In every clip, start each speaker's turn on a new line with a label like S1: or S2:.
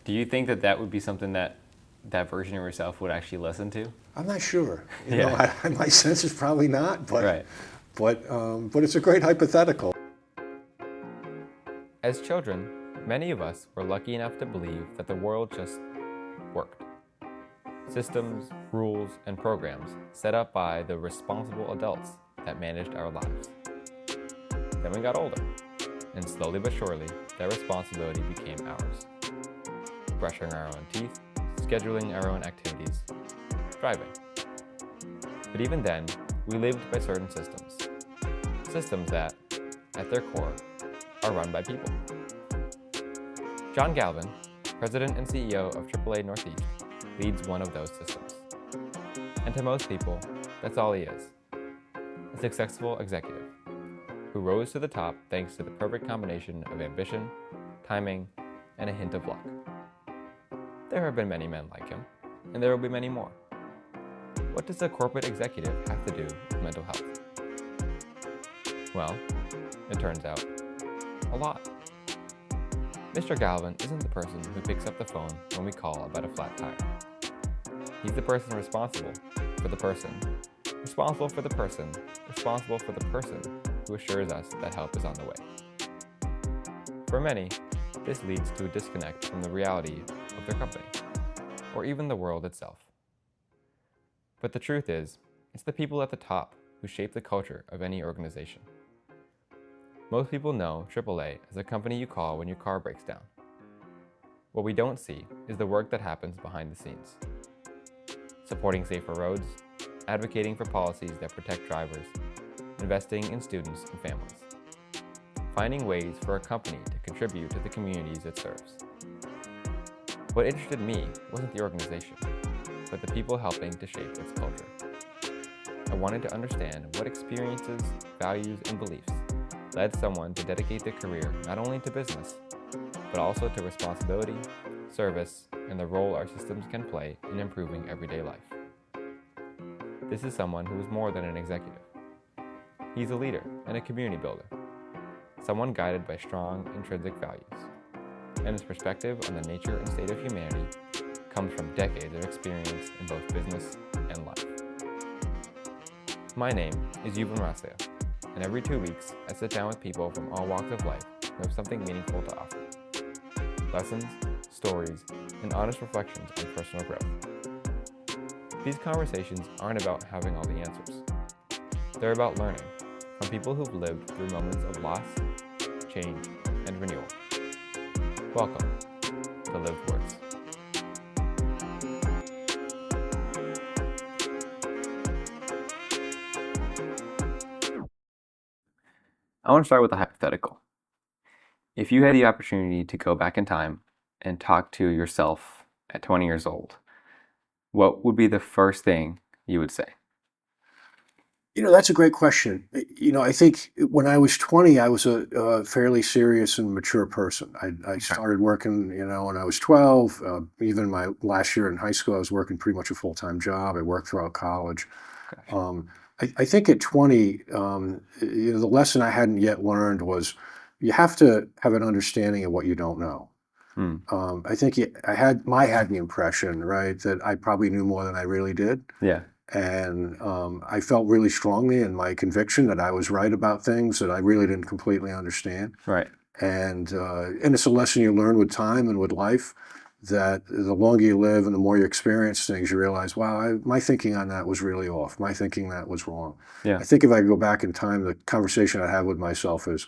S1: Do you think that that would be something that that version of yourself would actually listen to?
S2: I'm not sure.
S1: Yeah.
S2: My sense is probably not,
S1: Right.
S2: but it's a great hypothetical.
S1: As children, many of us were lucky enough to believe that the world just worked. Systems, rules, and programs set up by the responsible adults that managed our lives. Then we got older, and slowly but surely, that responsibility became ours. Brushing our own teeth, scheduling our own activities, driving. But even then, we lived by certain systems. Systems that, at their core, are run by people. John Galvin, President and CEO of AAA Northeast, leads one of those systems. And to most people, that's all he is. A successful executive who rose to the top thanks to the perfect combination of ambition, timing, and a hint of luck. There have been many men like him, and there will be many more. What does a corporate executive have to do with mental health? Well, it turns out, a lot. Mr. Galvin isn't the person who picks up the phone when we call about a flat tire. He's the person responsible for the person, responsible for the person, responsible for the person who assures us that help is on the way. For many, this leads to a disconnect from the reality of their company, or even the world itself. But the truth is, it's the people at the top who shape the culture of any organization. Most people know AAA as a company you call when your car breaks down. What we don't see is the work that happens behind the scenes. Supporting safer roads, advocating for policies that protect drivers, investing in students and families. Finding ways for a company to contribute to the communities it serves. What interested me wasn't the organization, but the people helping to shape its culture. I wanted to understand what experiences, values, and beliefs led someone to dedicate their career not only to business, but also to responsibility, service, and the role our systems can play in improving everyday life. This is someone who is more than an executive. He's a leader and a community builder, someone guided by strong intrinsic values, and his perspective on the nature and state of humanity comes from decades of experience in both business and life. My name is Galvin, and every 2 weeks I sit down with people from all walks of life who have something meaningful to offer. Lessons, stories, and honest reflections on personal growth. These conversations aren't about having all the answers. They're about learning from people who've lived through moments of loss, change, and renewal. Welcome to Lived Words. I want to start with a hypothetical. If you had the opportunity to go back in time and talk to yourself at 20 years old, what would be the first thing you would say?
S2: That's a great question. I think when I was 20, I was a fairly serious and mature person. I started working, when I was 12. Even my last year in high school, I was working pretty much a full-time job. I worked throughout college.
S1: Okay.
S2: I think at 20, the lesson I hadn't yet learned was you have to have an understanding of what you don't know. I think I had the impression, right, that I probably knew more than I really did.
S1: Yeah.
S2: And I felt really strongly in my conviction that I was right about things that I really didn't completely understand.
S1: Right.
S2: And it's a lesson you learn with time and with life, that the longer you live and the more you experience things, you realize, wow, my thinking on that was really off. My thinking that was wrong.
S1: Yeah.
S2: I think if I could go back in time, the conversation I have with myself is,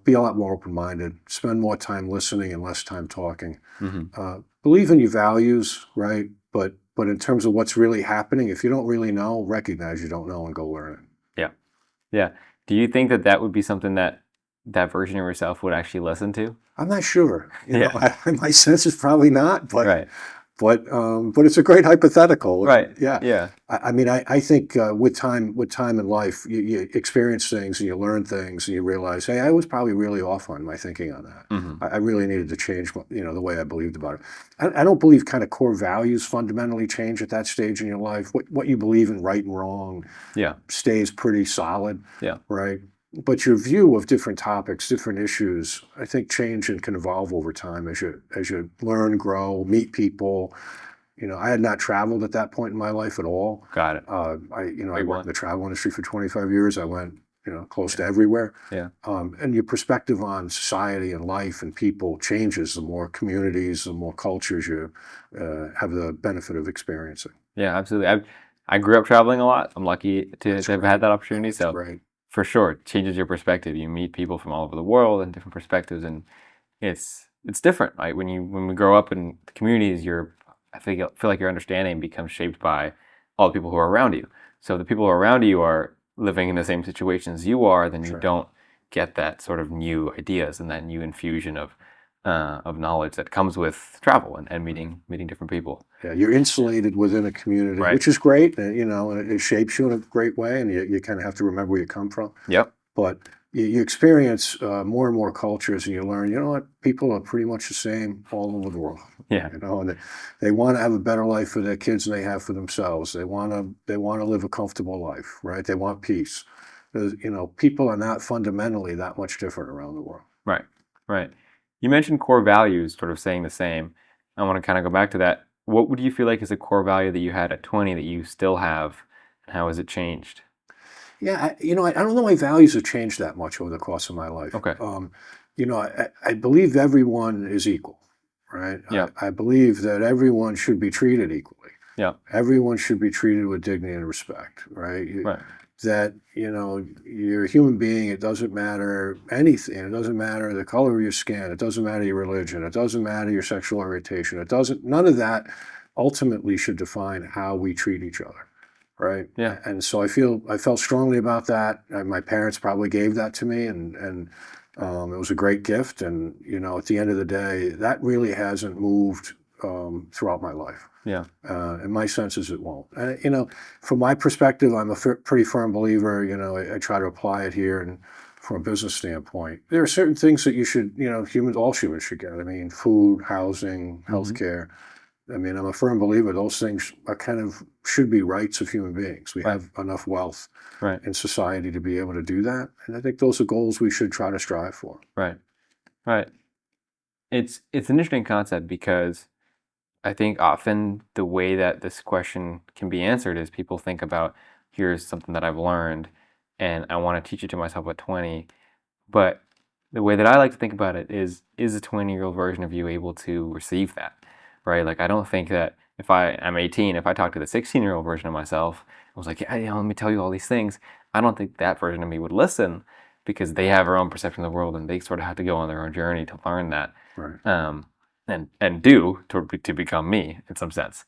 S2: be a lot more open-minded, spend more time listening and less time talking.
S1: Mm-hmm.
S2: Believe in your values, right? But in terms of what's really happening, if you don't really know, recognize you don't know and go learn it.
S1: Yeah. Yeah. Do you think that that would be something that that version of yourself would actually listen to?
S2: I'm not sure.
S1: Yeah.
S2: My sense is probably not, but
S1: Right.
S2: But it's a great hypothetical.
S1: Right.
S2: Yeah.
S1: Yeah.
S2: I think with time in life, you experience things and you learn things and you realize, hey, I was probably really off on my thinking on that.
S1: Mm-hmm.
S2: I really needed to change, the way I believed about it. I don't believe kind of core values fundamentally change at that stage in your life. What you believe in, right and wrong,
S1: Yeah.
S2: stays pretty solid.
S1: Yeah.
S2: Right. but your view of different topics, different issues, I think change and can evolve over time as you learn, grow, meet people. I had not traveled at that point in my life at all.
S1: Got it.
S2: I
S1: Big
S2: worked in
S1: one.
S2: the travel industry for 25 years. I went, close to
S1: Yeah.
S2: everywhere.
S1: Yeah.
S2: And your perspective on society and life and people changes the more communities, the more cultures you have the benefit of experiencing.
S1: Yeah, absolutely. I grew up traveling a lot. I'm lucky to
S2: That's
S1: have
S2: great.
S1: had that opportunity.
S2: That's
S1: So
S2: great.
S1: for sure, it changes your perspective. You meet people from all over the world and different perspectives, and it's different, right? When we grow up in the communities, feel like your understanding becomes shaped by all the people who are around you. So if the people who are around you are living in the same situations you are, then you
S2: Sure.
S1: don't get that sort of new ideas and that new infusion of knowledge that comes with travel and meeting different people.
S2: Yeah, you're insulated within a community,
S1: Right.
S2: which is great. And, it shapes you in a great way, and you kind of have to remember where you come from.
S1: Yep.
S2: But you experience more and more cultures, and you learn, what, people are pretty much the same all over the world.
S1: Yeah.
S2: And they want to have a better life for their kids than they have for themselves. They want to live a comfortable life, right? They want peace. People are not fundamentally that much different around the world.
S1: Right. Right. You mentioned core values, sort of saying the same. I want to kind of go back to that. What would you feel like is a core value that you had at 20 that you still have, and how has it changed?
S2: Yeah, I don't know my values have changed that much over the course of my life.
S1: Okay.
S2: I believe everyone is equal, right?
S1: Yeah.
S2: I believe that everyone should be treated equally.
S1: Yeah.
S2: Everyone should be treated with dignity and respect, right?
S1: Right.
S2: That, you're a human being. It doesn't matter anything. It doesn't matter the color of your skin. It doesn't matter your religion. It doesn't matter your sexual orientation. None of that ultimately should define how we treat each other. Right.
S1: Yeah.
S2: And so I felt strongly about that. My parents probably gave that to me, and it was a great gift. And at the end of the day, that really hasn't moved throughout my life.
S1: Yeah.
S2: And my sense is it won't. From my perspective, I'm a pretty firm believer. I try to apply it here, and from a business standpoint, there are certain things that you should, all humans should get. I mean, food, housing, healthcare. I mean, I'm a firm believer those things are should be rights of human beings. We have enough wealth
S1: Right.
S2: in society to be able to do that. And I think those are goals we should try to strive for.
S1: Right. Right. It's an interesting concept because I think often the way that this question can be answered is people think about, here's something that I've learned and I want to teach it to myself at 20. But the way that I like to think about it is a 20-year-old version of you able to receive that, right? Like, I don't think that if I'm 18, if I talk to the 16-year-old version of myself, I was like, yeah, let me tell you all these things. I don't think that version of me would listen because they have their own perception of the world and they sort of have to go on their own journey to learn that.
S2: Right.
S1: And do to become me in some sense.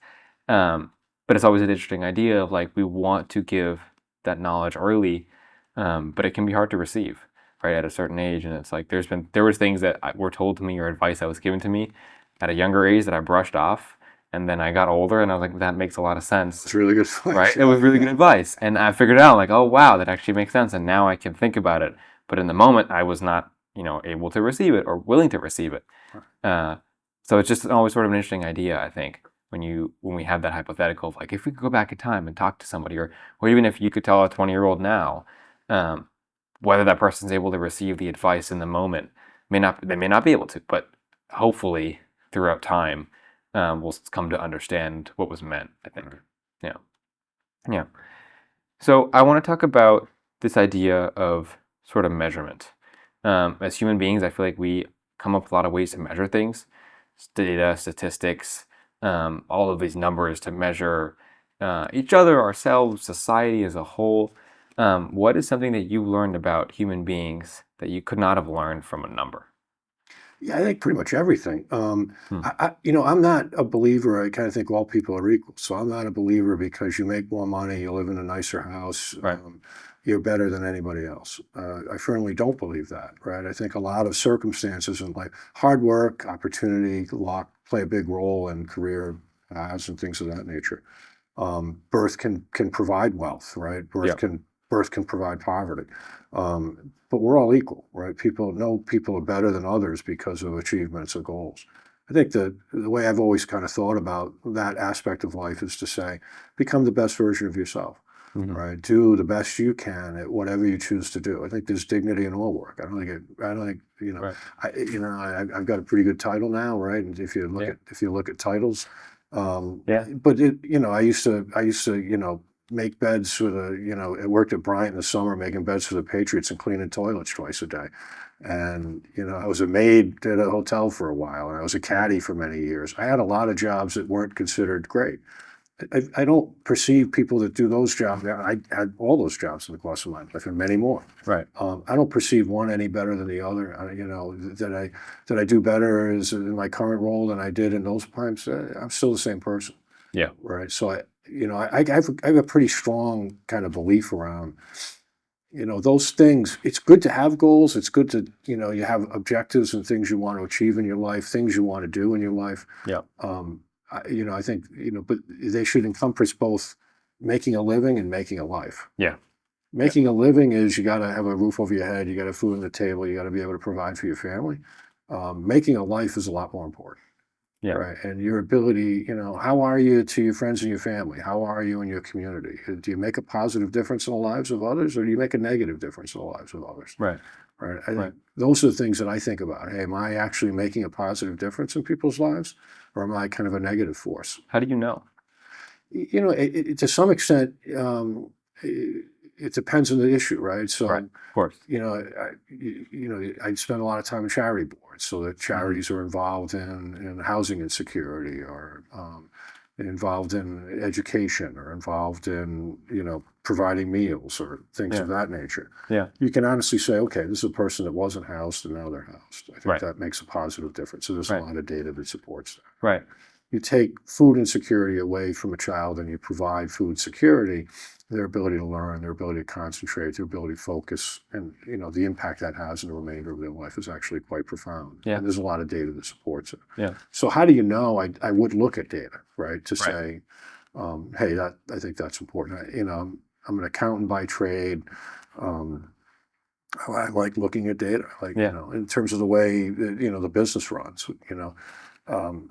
S1: But it's always an interesting idea of like, we want to give that knowledge early, but it can be hard to receive, right, at a certain age. And it's like there was things that were told to me or advice that was given to me at a younger age that I brushed off, and then I got older and I was like, that makes a lot of sense.
S2: It's really good advice.
S1: Right? It was really good advice, and I figured out like, oh wow, that actually makes sense, and now I can think about it. But in the moment, I was not, able to receive it or willing to receive it. So it's just always sort of an interesting idea, I think, when we have that hypothetical of like, if we could go back in time and talk to somebody, or even if you could tell a 20-year-old now, whether that person's able to receive the advice in the moment, they may not be able to, but hopefully throughout time, we'll come to understand what was meant, I think. Yeah. Yeah. So I want to talk about this idea of sort of measurement. As human beings, I feel like we come up with a lot of ways to measure things. Data, statistics, all of these numbers to measure each other, ourselves, society as a whole. What is something that you learned about human beings that you could not have learned from a number?
S2: Yeah, I think pretty much everything. I'm not a believer. I kind of think all people are equal. So I'm not a believer because you make more money, you live in a nicer house,
S1: Right.
S2: You're better than anybody else. I firmly don't believe that, right? I think a lot of circumstances in life, hard work, opportunity, luck, play a big role in career paths and things of that nature. Birth can provide wealth, right?
S1: Yeah.
S2: Birth can provide poverty. But we're all equal, right? People are better than others because of achievements or goals. I think the way I've always kind of thought about that aspect of life is to say, become the best version of yourself.
S1: Mhm.
S2: right? Do the best you can at whatever you choose to do. I think there's dignity in all work. I don't think,
S1: Right.
S2: I've got a pretty good title now, right? And
S1: Yeah.
S2: if you look at titles,
S1: Yeah.
S2: but I used to, make beds for I worked at Bryant in the summer making beds for the Patriots and cleaning toilets twice a day. And, I was a maid at a hotel for a while, and I was a caddy for many years. I had a lot of jobs that weren't considered great. I don't perceive people that do those jobs. I had all those jobs in the course of my life and many more.
S1: Right.
S2: I don't perceive one any better than the other. That I do better is in my current role than I did in those times. I'm still the same person,
S1: Yeah.
S2: right? So I have a pretty strong kind of belief around those things. It's good to have goals. It's good to you have objectives and things you want to achieve in your life, things you want to do in your life.
S1: Yeah.
S2: I think, but they should encompass both making a living and making a life.
S1: Yeah.
S2: Making a living is you got to have a roof over your head, you got to have food on the table, you got to be able to provide for your family. Making a life is a lot more important,
S1: Yeah.
S2: right? And your ability, how are you to your friends and your family? How are you in your community? Do you make a positive difference in the lives of others, or do you make a negative difference in the lives of others?
S1: Right.
S2: Right. I
S1: Right.
S2: think those are the things that I think about. Hey, am I actually making a positive difference in people's lives, or am I kind of a negative force?
S1: How do you know?
S2: To some extent, it depends on the issue, right? So,
S1: Right. Of course.
S2: I spend a lot of time in charity boards, so that charities are involved in housing insecurity, or involved in education, or involved in providing meals or things
S1: Yeah.
S2: of that nature.
S1: Yeah.
S2: You can honestly say, okay, this is a person that wasn't housed and now they're housed. I think
S1: Right.
S2: that makes a positive difference. So there's
S1: Right.
S2: a lot of data that supports that.
S1: Right.
S2: You take food insecurity away from a child and you provide food security, their ability to learn, their ability to concentrate, their ability to focus, and the impact that has in the remainder of their life is actually quite profound.
S1: Yeah.
S2: And there's a lot of data that supports it.
S1: Yeah.
S2: So how do you know? I would look at data, right, to
S1: Right.
S2: say, hey, I think that's important. I'm an accountant by trade. I like looking at data, like,
S1: Yeah.
S2: in terms of the way that, the business runs.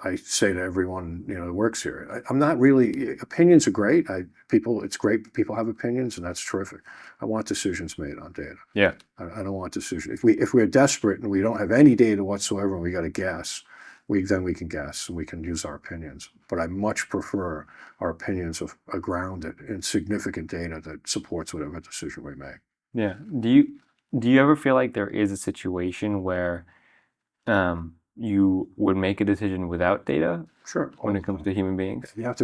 S2: I say to everyone, that works here, I'm not really, opinions are great. It's great. People have opinions, and that's terrific. I want decisions made on data.
S1: Yeah.
S2: I don't want decisions. If we're desperate and we don't have any data whatsoever and we got to guess, then we can guess and we can use our opinions. But I much prefer our opinions are grounded in significant data that supports whatever decision we make.
S1: Yeah. Do you ever feel like there is a situation where you would make a decision without data
S2: Sure.
S1: when it comes to human beings?
S2: You have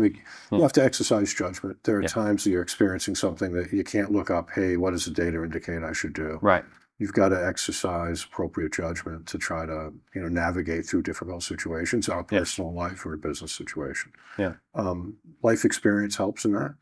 S2: to exercise judgment. There are
S1: Yeah.
S2: times that you're experiencing something that you can't look up, hey, what does the data indicate I should do?
S1: Right.
S2: You've got to exercise appropriate judgment to try to, navigate through difficult situations, our
S1: Yeah.
S2: personal life or a business situation.
S1: Yeah.
S2: Life experience helps in that,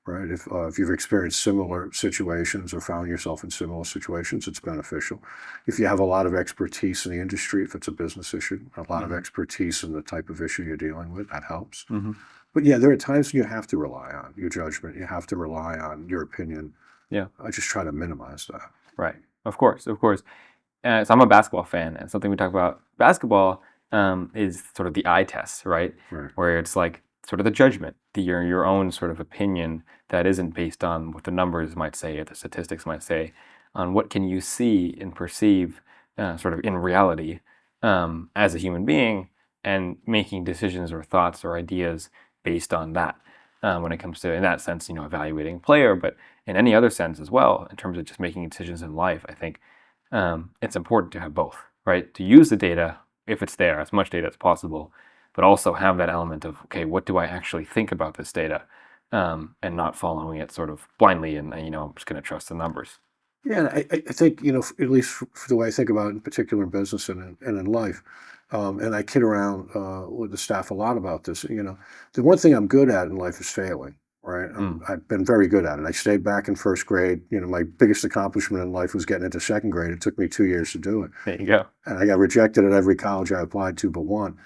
S2: right? If you've experienced similar situations or found yourself in similar situations, it's beneficial. If you have a lot of expertise in the industry, if it's a business issue, a lot of
S1: Mhm.
S2: expertise in the type of issue you're dealing with, that helps.
S1: Mm-hmm.
S2: But yeah, there are times when you have to rely on your judgment. You have to rely on your opinion.
S1: Yeah.
S2: I just try to minimize that.
S1: Right. Of course. Of course. So I'm a basketball fan, and something we talk about basketball is sort of the eye test, right?
S2: Right.
S1: Where it's like sort of the judgment, your own sort of opinion that isn't based on what the numbers might say or the statistics might say, on what can you see and perceive sort of in reality as a human being, and making decisions or thoughts or ideas based on that. When it comes to, in that sense, evaluating a player, but in any other sense as well, in terms of just making decisions in life, I think it's important to have both, right? To use the data, if it's there, as much data as possible, but also have that element of, okay, what do I actually think about this data, and not following it sort of blindly, and I'm just going to trust the numbers.
S2: Yeah, and I think, at least for the way I think about it, in particular in business and in life, and I kid around with the staff a lot about this. The one thing I'm good at in life is failing, right? I've been very good at it. I stayed back in first grade. My biggest accomplishment in life was getting into second grade. It took me 2 years to do it.
S1: There you go.
S2: And I got rejected at every college I applied to but one.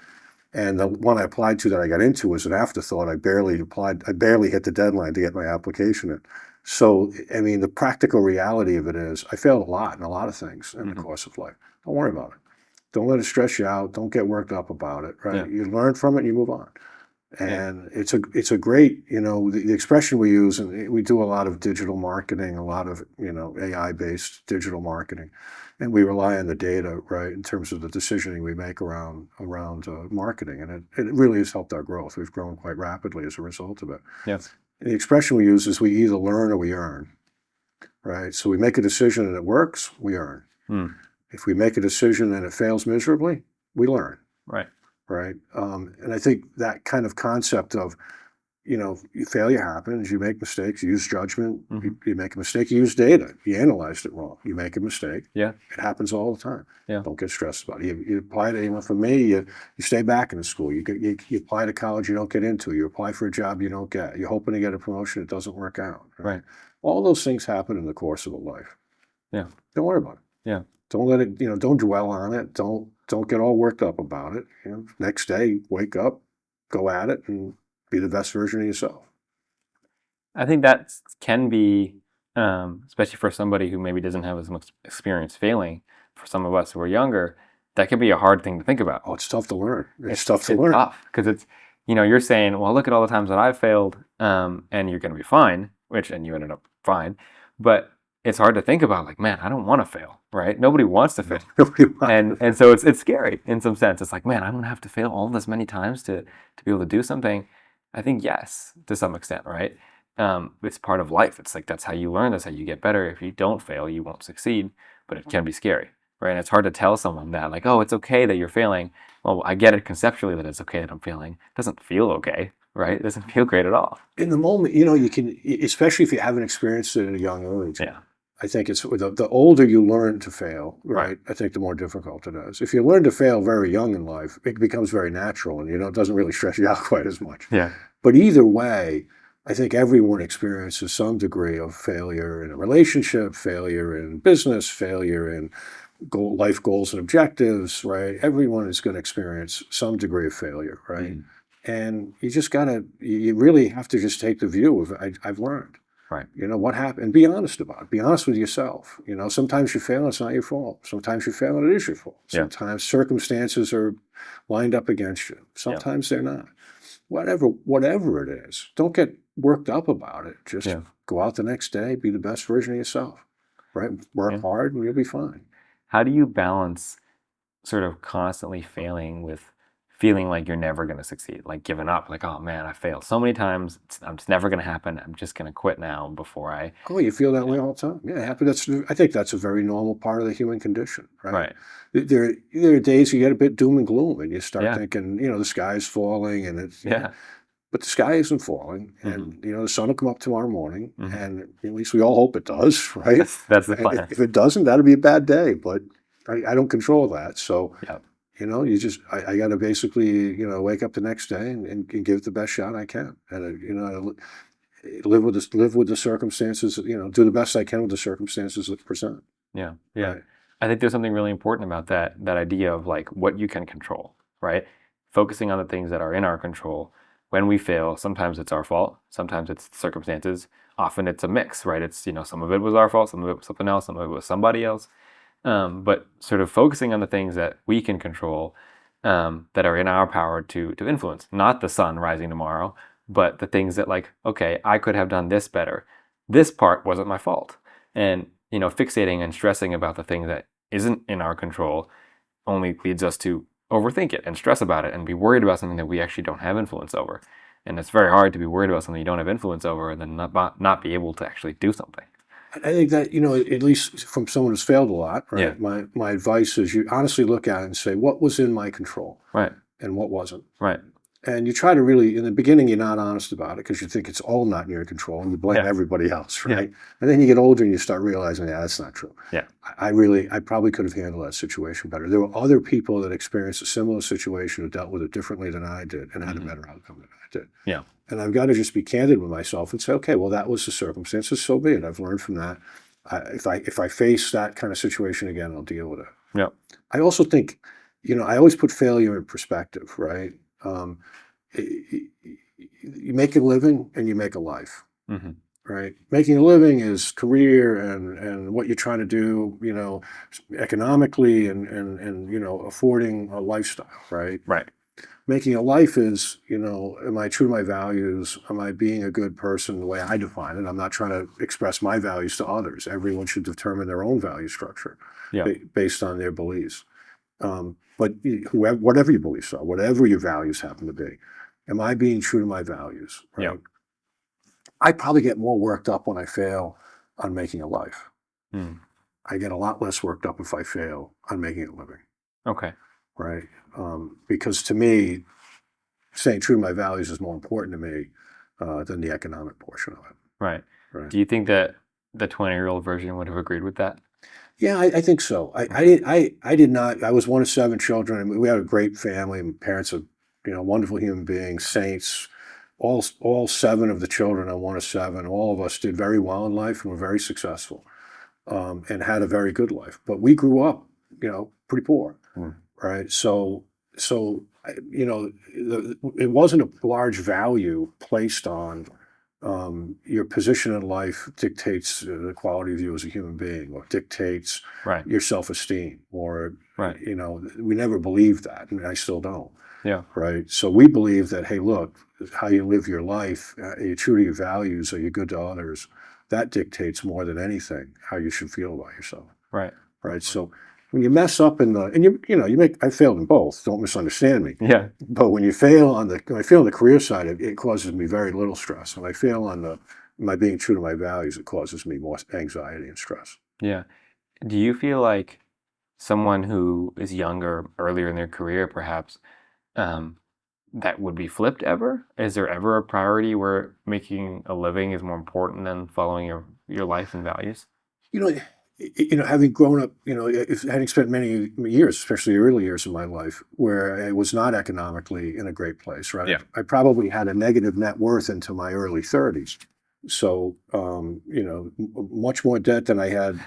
S2: And the one I applied to that I got into was an afterthought. I barely hit the deadline to get my application in. So, I mean, the practical reality of it is I failed a lot in a lot of things in the course of life. Don't worry about it. Don't let it stress you out. Don't get worked up about it, right?
S1: Yeah.
S2: You learn from it and you move on. And it's a great, the expression we use, and we do a lot of digital marketing, a lot of, AI-based digital marketing, and we rely on the data, right, in terms of the decisioning we make around marketing, and it really has helped our growth. We've grown quite rapidly as a result of it.
S1: Yeah.
S2: And the expression we use is we either learn or we earn, right? So we make a decision and it works, we earn. If we make a decision and it fails miserably, we learn.
S1: Right.
S2: Right. And I think that kind of concept of, failure happens, you make mistakes, you use judgment, you make a mistake, you use data, you analyzed it wrong, you make a mistake.
S1: Yeah.
S2: It happens all the time.
S1: Yeah.
S2: Don't get stressed about it. You apply to, for me, you stay back in the school, you apply to college you don't get into, you apply for a job you don't get, you're hoping to get a promotion, it doesn't work out.
S1: Right.
S2: All those things happen in the course of a life.
S1: Yeah.
S2: Don't worry about it.
S1: Yeah.
S2: Don't let it, don't dwell on it. Don't get all worked up about it. Next day, wake up, go at it, and be the best version of yourself.
S1: I think that can be, especially for somebody who maybe doesn't have as much experience failing, for some of us who are younger, that can be a hard thing to think about.
S2: Oh, it's tough to learn. It's tough to learn.
S1: Because it's, you're saying, well, look at all the times that I've failed, and you're going to be fine, and you ended up fine. But it's hard to think about, like, man, I don't want to fail, right? Nobody wants to fail. And so it's scary in some sense. It's like, man, I'm going to have to fail all this many times to be able to do something. I think, yes, to some extent, right? It's part of life. It's like, that's how you learn. That's how you get better. If you don't fail, you won't succeed. But it can be scary, right? And it's hard to tell someone that, like, oh, it's okay that you're failing. Well, I get it conceptually that it's okay that I'm failing. It doesn't feel okay, right? It doesn't feel great at all.
S2: In the moment, you can, especially if you haven't experienced it at a young age.
S1: Yeah.
S2: I think it's the older you learn to fail, right? I think the more difficult it is. If you learn to fail very young in life, it becomes very natural, and it doesn't really stress you out quite as much.
S1: Yeah.
S2: But either way, I think everyone experiences some degree of failure in a relationship, failure in business, failure in life goals and objectives, right? Everyone is going to experience some degree of failure, right? And you really have to just take the view of, I've learned.
S1: Right.
S2: What happened, and be honest about it. Be honest with yourself. Sometimes you fail, it's not your fault. Sometimes you fail, and it is your fault. Sometimes circumstances are lined up against you. Sometimes they're not. Whatever it is, don't get worked up about it. Just go out the next day, be the best version of yourself. Right? Work hard, and you'll be fine.
S1: How do you balance sort of constantly failing with feeling like you're never going to succeed, like giving up, like, oh man, I failed so many times, it's never going to happen, I'm just going to quit now before I...
S2: Oh, you feel that way all the time? Yeah, happy. I think that's a very normal part of the human condition, right? There are days you get a bit doom and gloom, and you start thinking, the sky is falling, and it's... But the sky isn't falling, and the sun will come up tomorrow morning, and at least we all hope it does, right?
S1: That's the plan.
S2: If it doesn't, that'll be a bad day, but I don't control that, so... I got to basically, wake up the next day and give it the best shot I can, and live with the circumstances. Do the best I can with the circumstances that present.
S1: Yeah.
S2: Right.
S1: I think there's something really important about that idea of like what you can control, right? Focusing on the things that are in our control. When we fail, sometimes it's our fault, sometimes it's circumstances. Often it's a mix, right? It's some of it was our fault, some of it was something else, some of it was somebody else. But sort of focusing on the things that we can control, that are in our power to influence, not the sun rising tomorrow, but the things that, like, okay, I could have done this better. This part wasn't my fault. And, fixating and stressing about the thing that isn't in our control only leads us to overthink it and stress about it and be worried about something that we actually don't have influence over. And it's very hard to be worried about something you don't have influence over and then not be able to actually do something.
S2: I think that, at least from someone who's failed a lot, right?
S1: Yeah.
S2: My advice is you honestly look at it and say, what was in my control?
S1: Right.
S2: And what wasn't?
S1: Right.
S2: And you try to really, in the beginning, you're not honest about it because you think it's all not in your control and you blame everybody else, right?
S1: Yeah.
S2: And then you get older and you start realizing, that's not true.
S1: Yeah.
S2: I probably could have handled that situation better. There were other people that experienced a similar situation who dealt with it differently than I did and had a better outcome than I did.
S1: Yeah.
S2: And I've got to just be candid with myself and say, okay, well, that was the circumstances, so be it. I've learned from that. If I face that kind of situation again, I'll deal with it.
S1: Yeah.
S2: I also think, I always put failure in perspective, right? You make a living and you make a life, right? Making a living is career and what you're trying to do, economically and affording a lifestyle, right?
S1: Right.
S2: making a life is, am I true to my values? Am I being a good person the way I define it? I'm not trying to express my values to others. Everyone should determine their own value structure
S1: Yeah.
S2: based on their beliefs. But whoever, whatever your beliefs are, whatever your values happen to be, am I being true to my values? Right?
S1: Yeah.
S2: I probably get more worked up when I fail on making a life.
S1: Mm.
S2: I get a lot less worked up if I fail on making a living.
S1: Okay.
S2: Right? Because to me, staying true to my values is more important to me than the economic portion of it.
S1: Right.
S2: Right.
S1: Do you think that the 20-year-old version would have agreed with that?
S2: Yeah, I think so. I did not. I was one of 7 children, and we had a great family. My parents are, wonderful human beings, saints. All 7 of the children, I'm one of 7. All of us did very well in life and were very successful, and had a very good life. But we grew up, pretty poor, right? So it wasn't a large value placed on your position in life dictates the quality of you as a human being, or dictates
S1: Right.
S2: your self-esteem, or
S1: Right.
S2: we never believed that, and I still don't.
S1: Yeah.
S2: Right. So we believe that, hey, look, how you live your life, you're true to your values, are you good to others? That dictates more than anything how you should feel about yourself.
S1: Right.
S2: Right. So when you mess up in the, and I failed in both. Don't misunderstand me.
S1: Yeah.
S2: But when I fail on the career side, it causes me very little stress. When I fail on my being true to my values, it causes me more anxiety and stress.
S1: Yeah. Do you feel like someone who is younger, earlier in their career, perhaps, that would be flipped ever? Is there ever a priority where making a living is more important than following your life and values?
S2: Having grown up, having spent many years, especially the early years of my life, where I was not economically in a great place, right?
S1: Yeah.
S2: I probably had a negative net worth into my early 30s. So, much more debt than I had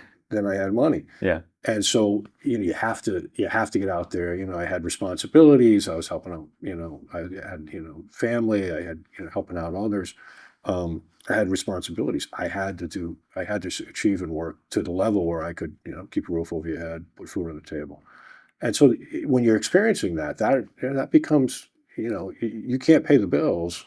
S2: money.
S1: Yeah.
S2: And so, you have to get out there. I had responsibilities. I was helping out, I had, family. I had, helping out others. I had responsibilities. I had to achieve and work to the level where I could, keep a roof over your head, put food on the table. And so when you're experiencing that becomes, you can't pay the bills.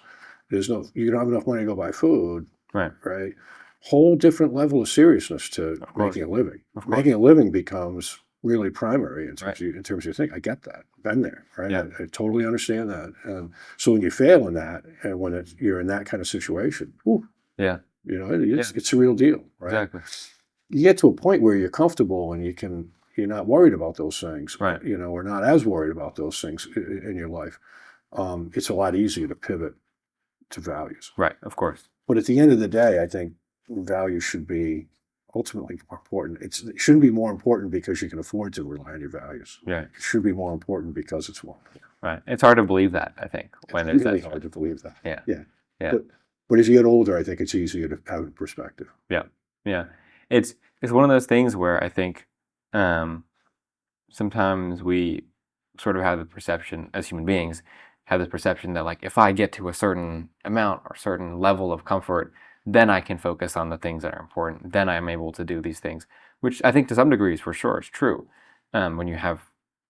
S2: You don't have enough money to go buy food.
S1: Right.
S2: Right. Whole different level of seriousness to making a living. Making a living becomes really primary in terms of your thing. I get that. Been there, right?
S1: Yeah.
S2: I totally understand that. And so when you fail in that, and when you're in that kind of situation,
S1: Yeah.
S2: it's a real deal, right?
S1: Exactly.
S2: You get to a point where you're comfortable and you're not worried about those things,
S1: Right.
S2: or not as worried about those things in your life. It's a lot easier to pivot to values.
S1: Right. Of course.
S2: But at the end of the day, I think values should be ultimately more important. It shouldn't be more important because you can afford to rely on your values.
S1: Yeah.
S2: It should be more important because it's more important.
S1: Right. It's hard to believe that, I think, when
S2: It's
S1: there's
S2: really
S1: that.
S2: hard to believe that.
S1: Yeah.
S2: Yeah.
S1: Yeah.
S2: But as you get older, I think it's easier to have a perspective.
S1: Yeah. Yeah. It's one of those things where I think sometimes we sort of have the perception, as human beings, have this perception that, like, if I get to a certain amount or certain level of comfort, then I can focus on the things that are important. Then I'm able to do these things, which I think to some degrees for sure is true. When you have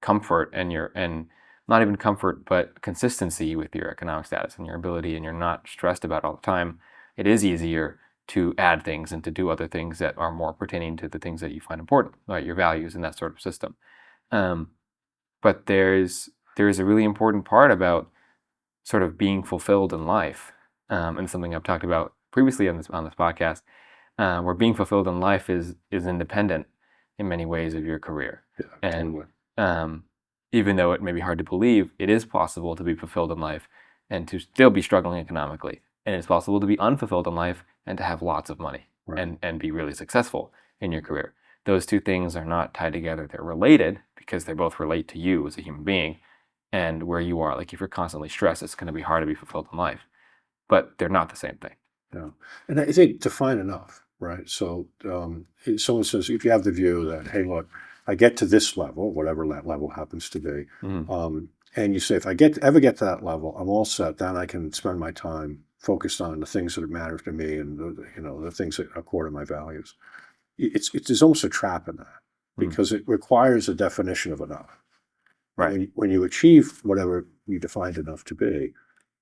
S1: comfort and not even comfort, but consistency with your economic status and your ability, and you're not stressed about it all the time, it is easier to add things and to do other things that are more pertaining to the things that you find important, like your values and that sort of system. But there's a really important part about sort of being fulfilled in life, and something I've talked about previously on this podcast, where being fulfilled in life is independent in many ways of your career.
S2: Yeah,
S1: and
S2: totally.
S1: Even though it may be hard to believe, it is possible to be fulfilled in life and to still be struggling economically, and it's possible to be unfulfilled in life and to have lots of money. Right. and be really successful in your career. Those two things are not tied together. They're related because they both relate to you as a human being and where you are. Like, if you're constantly stressed, it's going to be hard to be fulfilled in life, but they're not the same thing.
S2: Yeah. And I think define enough, right? So someone says, if you have the view that, hey, look, I get to this level, whatever that level happens to be, and you say, if I ever get to that level, I'm all set. Then I can spend my time focused on the things that matter to me and the things that are core to my values. There's almost a trap in that because it requires a definition of enough.
S1: Right.
S2: When you achieve whatever you defined enough to be,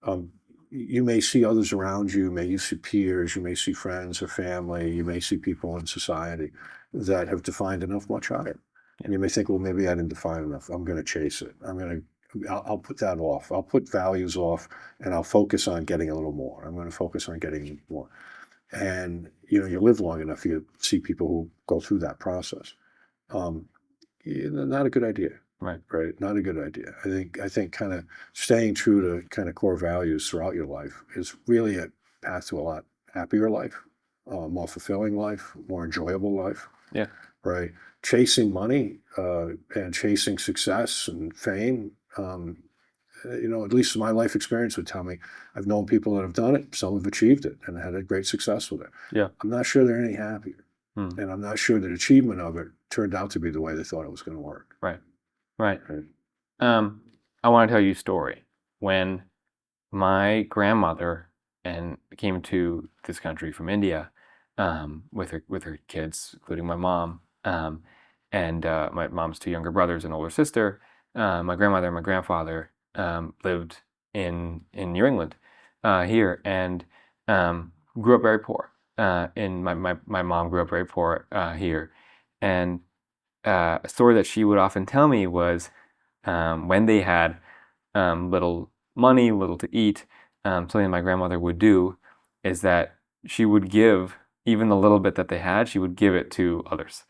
S2: um, you may see others around you, you see peers, you may see friends or family, you may see people in society that have defined enough much higher. And you may think, well, maybe I didn't define enough. I'm going to chase it. I'll put that off. I'll put values off and I'll focus on getting a little more. I'm going to focus on getting more. And, you live long enough, you see people who go through that process. Um, Not a good idea.
S1: Right.
S2: Right. Not a good idea. I think kind of staying true to kind of core values throughout your life is really a path to a lot happier life, more fulfilling life, more enjoyable life.
S1: Yeah.
S2: Right. Chasing money and chasing success and fame. At least my life experience would tell me I've known people that have done it. Some have achieved it and had a great success with it.
S1: Yeah.
S2: I'm not sure they're any happier. And I'm not sure that achievement of it turned out to be the way they thought it was going to work.
S1: Right. Right.
S2: Right.
S1: I want to tell you a story. When my grandmother came to this country from India with her kids, including my mom, and my mom's two younger brothers and older sister. My grandmother and my grandfather lived in New England here, and grew up very poor. And my mom grew up very poor here, and a story that she would often tell me was when they had little money, little to eat, something my grandmother would do is that she would give even the little bit that they had, she would give it to others.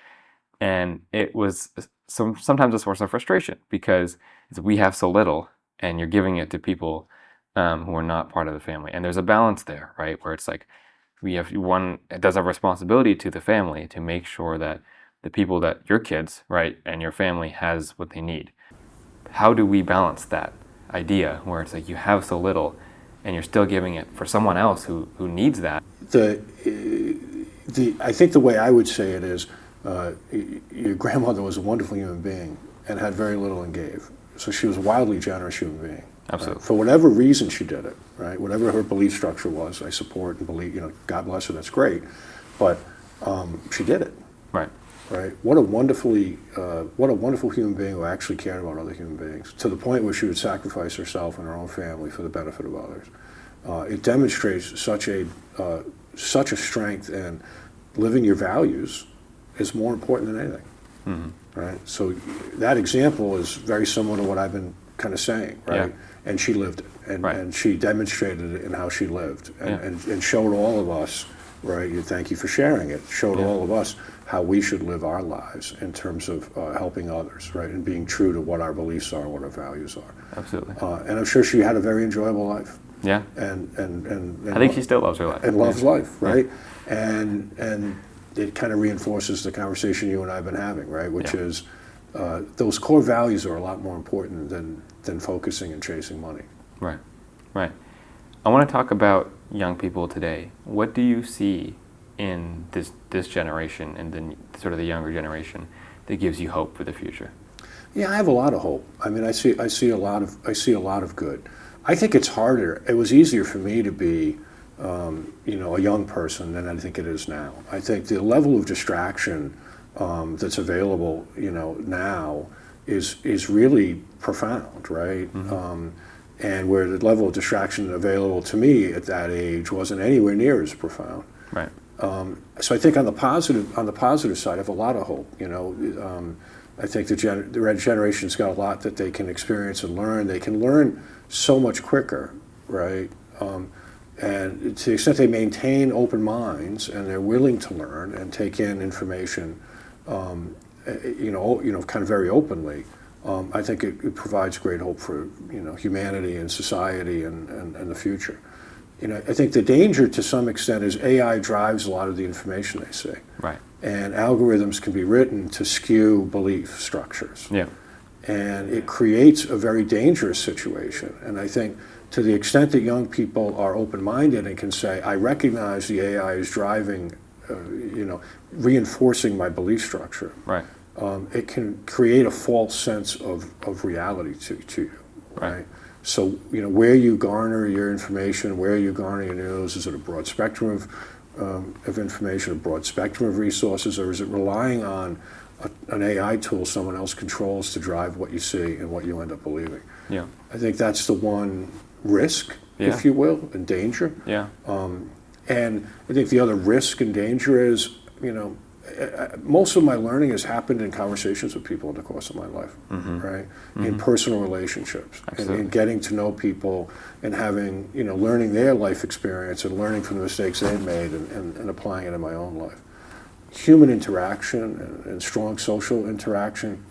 S1: And it was sometimes a source of frustration because we have so little and you're giving it to people who are not part of the family. And there's a balance there, right? Where it's like it does have a responsibility to the family to make sure that the people that your kids, right, and your family has what they need. How do we balance that idea where it's like you have so little and you're still giving it for someone else who needs that?
S2: I think the way I would say it is your grandmother was a wonderful human being and had very little and gave. So she was a wildly generous human being.
S1: Absolutely.
S2: Right? For whatever reason she did it, right? Whatever her belief structure was, I support and believe, God bless her, that's great. But she did it.
S1: Right.
S2: Right. What a wonderful human being who actually cared about other human beings to the point where she would sacrifice herself and her own family for the benefit of others. It demonstrates such a strength, and living your values is more important than anything. Mm-hmm. Right. So that example is very similar to what I've been kind of saying. Right.
S1: Yeah.
S2: And she lived it, and she demonstrated it in how she lived, and showed all of us. Right. Thank you for sharing it. Showed all of us how we should live our lives in terms of helping others, right, and being true to what our beliefs are, what our values are.
S1: Absolutely.
S2: And I'm sure she had a very enjoyable life.
S1: Yeah.
S2: And
S1: I think she still loves her life.
S2: And loves life, right? Yeah. And it kind of reinforces the conversation you and I have been having, right? Which is those core values are a lot more important than focusing and chasing money.
S1: Right. Right. I want to talk about young people today. What do you see in this generation and then sort of the younger generation that gives you hope for the future?
S2: Yeah, I have a lot of hope. I mean, I see a lot of good. I think it's harder. It was easier for me to be, a young person than I think it is now. I think the level of distraction that's available, now is really profound, right? Mm-hmm. And where the level of distraction available to me at that age wasn't anywhere near as profound.
S1: Right.
S2: So I think on the positive side, I have a lot of hope. I think the red generation's got a lot that they can experience and learn. They can learn so much quicker, right? And to the extent they maintain open minds and they're willing to learn and take in information, kind of very openly. I think it provides great hope for humanity and society and the future. I think the danger to some extent is AI drives a lot of the information they see.
S1: Right.
S2: And algorithms can be written to skew belief structures.
S1: Yeah.
S2: And it creates a very dangerous situation. And I think to the extent that young people are open-minded and can say, I recognize the AI is driving, reinforcing my belief structure.
S1: Right.
S2: It can create a false sense of reality to you. Right. So, where you garner your information, where you garner your news, is it a broad spectrum of information, a broad spectrum of resources, or is it relying on an AI tool someone else controls to drive what you see and what you end up believing.
S1: Yeah.
S2: I think that's the one risk,
S1: Yeah.
S2: if you will, and danger.
S1: Yeah.
S2: And I think the other risk and danger is, most of my learning has happened in conversations with people in the course of my life, right? In personal relationships, and in getting to know people and having, learning their life experience and learning from the mistakes they've made and applying it in my own life. Human interaction and strong social interaction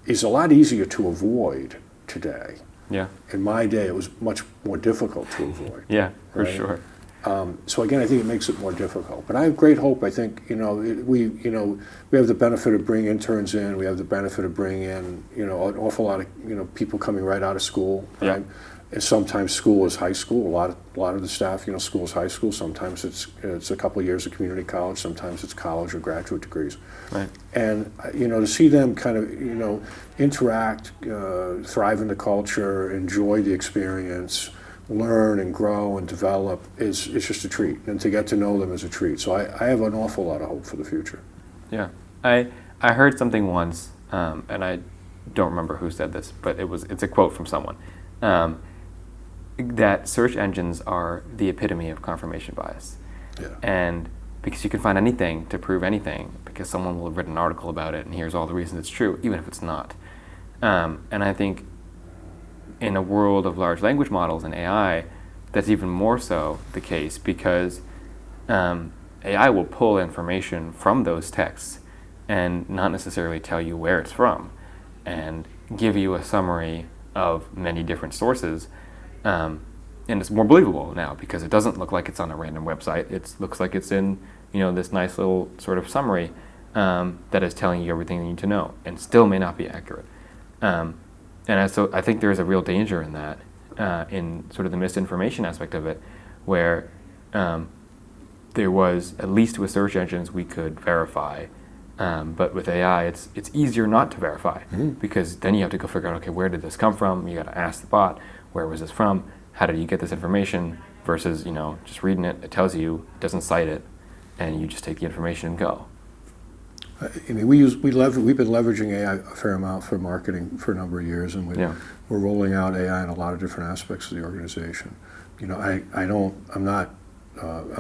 S2: is a lot easier to avoid today.
S1: Yeah.
S2: In my day, it was much more difficult to avoid.
S1: Yeah, for
S2: right?
S1: sure.
S2: So again, I think it makes it more difficult. But I have great hope. I think we have the benefit of bringing interns in. We have the benefit of bringing in an awful lot of people coming right out of school. Right?
S1: Yeah.
S2: And sometimes school is high school. A lot of the staff, school is high school. Sometimes it's a couple of years of community college. Sometimes it's college or graduate degrees.
S1: Right.
S2: And to see them kind of interact, thrive in the culture, enjoy the experience, learn and grow and develop is just a treat, and to get to know them is a treat. So I have an awful lot of hope for the future.
S1: Yeah, I heard something once, and I don't remember who said this, but it's a quote from someone, that search engines are the epitome of confirmation bias.
S2: Yeah.
S1: And because you can find anything to prove anything, because someone will have written an article about it and here's all the reasons it's true, even if it's not. And I think in a world of large language models and AI, that's even more so the case, because AI will pull information from those texts and not necessarily tell you where it's from, and give you a summary of many different sources. And it's more believable now because it doesn't look like it's on a random website. It looks like it's in this nice little sort of summary that is telling you everything you need to know, and still may not be accurate. So I think there's a real danger in that, in sort of the misinformation aspect of it, where there was, at least with search engines, we could verify, but with AI, it's easier not to verify, because then you have to go figure out, okay, where did this come from? You got to ask the bot, where was this from? How did you get this information? Versus just reading it, it tells you, it doesn't cite it, and you just take the information and go.
S2: I mean, we've been leveraging AI a fair amount for marketing for a number of years, and we're rolling out AI in a lot of different aspects of the organization. I'm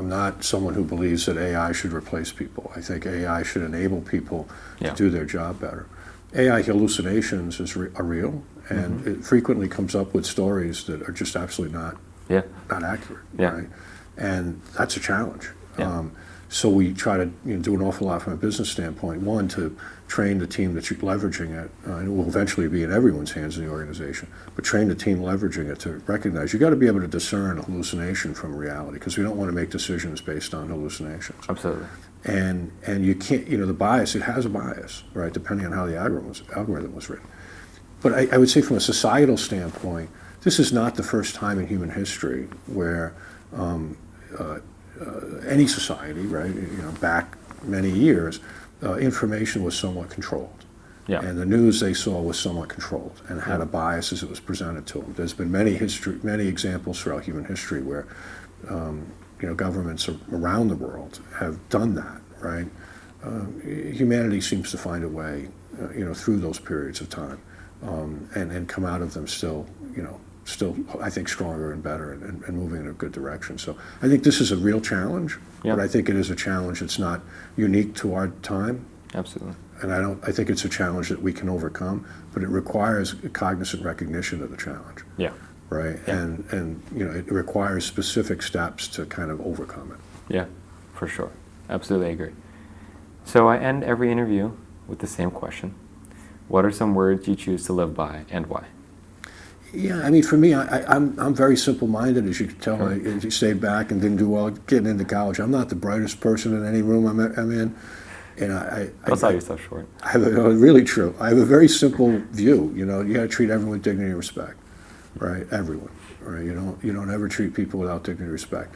S2: not someone who believes that AI should replace people. I think AI should enable people to do their job better. AI hallucinations are real, and it frequently comes up with stories that are just absolutely not accurate.
S1: Yeah.
S2: Right? And that's a challenge.
S1: Yeah.
S2: So we try to do an awful lot from a business standpoint. One, to train the team that's leveraging it, and it will eventually be in everyone's hands in the organization, but train the team leveraging it to recognize you got to be able to discern a hallucination from reality, because we don't want to make decisions based on hallucinations.
S1: Absolutely.
S2: And you can't, the bias, it has a bias, right, depending on how the algorithm was written. But I would say from a societal standpoint, this is not the first time in human history where any society, right, back many years, information was somewhat controlled. Yeah. And the news they saw was somewhat controlled and had a bias as it was presented to them. There's been many examples throughout human history where governments around the world have done that, right? Humanity seems to find a way, through those periods of time, and come out of them still, I think, stronger and better and moving in a good direction. So I think this is a real challenge, but I think it is a challenge that's not unique to our time.
S1: Absolutely.
S2: And I think it's a challenge that we can overcome, but it requires a cognizant recognition of the challenge.
S1: Yeah.
S2: Right. Yeah. And it requires specific steps to kind of overcome it.
S1: Yeah, for sure. Absolutely agree. So I end every interview with the same question. What are some words you choose to live by, and why?
S2: Yeah, I mean, for me, I'm very simple-minded, as you can tell.
S1: Sure.
S2: I stayed back and didn't do well getting into college. I'm not the brightest person in any room I'm in. And
S1: Don't sell yourself short.
S2: Really true. I have a very simple view. You got to treat everyone with dignity and respect, right? Everyone, right? You don't ever treat people without dignity and respect.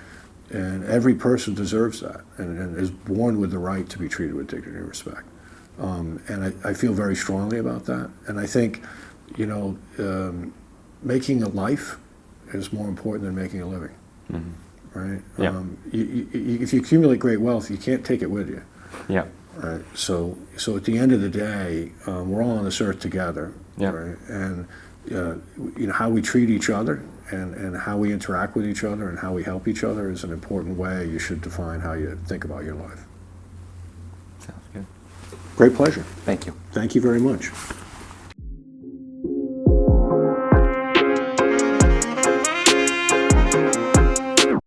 S2: And every person deserves that and is born with the right to be treated with dignity and respect. And I feel very strongly about that. And I think, making a life is more important than making a living, right?
S1: Yeah.
S2: If you accumulate great wealth, you can't take it with you.
S1: Yeah.
S2: right? So at the end of the day, we're all on this earth together,
S1: Yeah.
S2: right? And how we treat each other and how we interact with each other and how we help each other is an important way you should define how you think about your life.
S1: Sounds good.
S2: Great pleasure.
S1: Thank you.
S2: Thank you very much.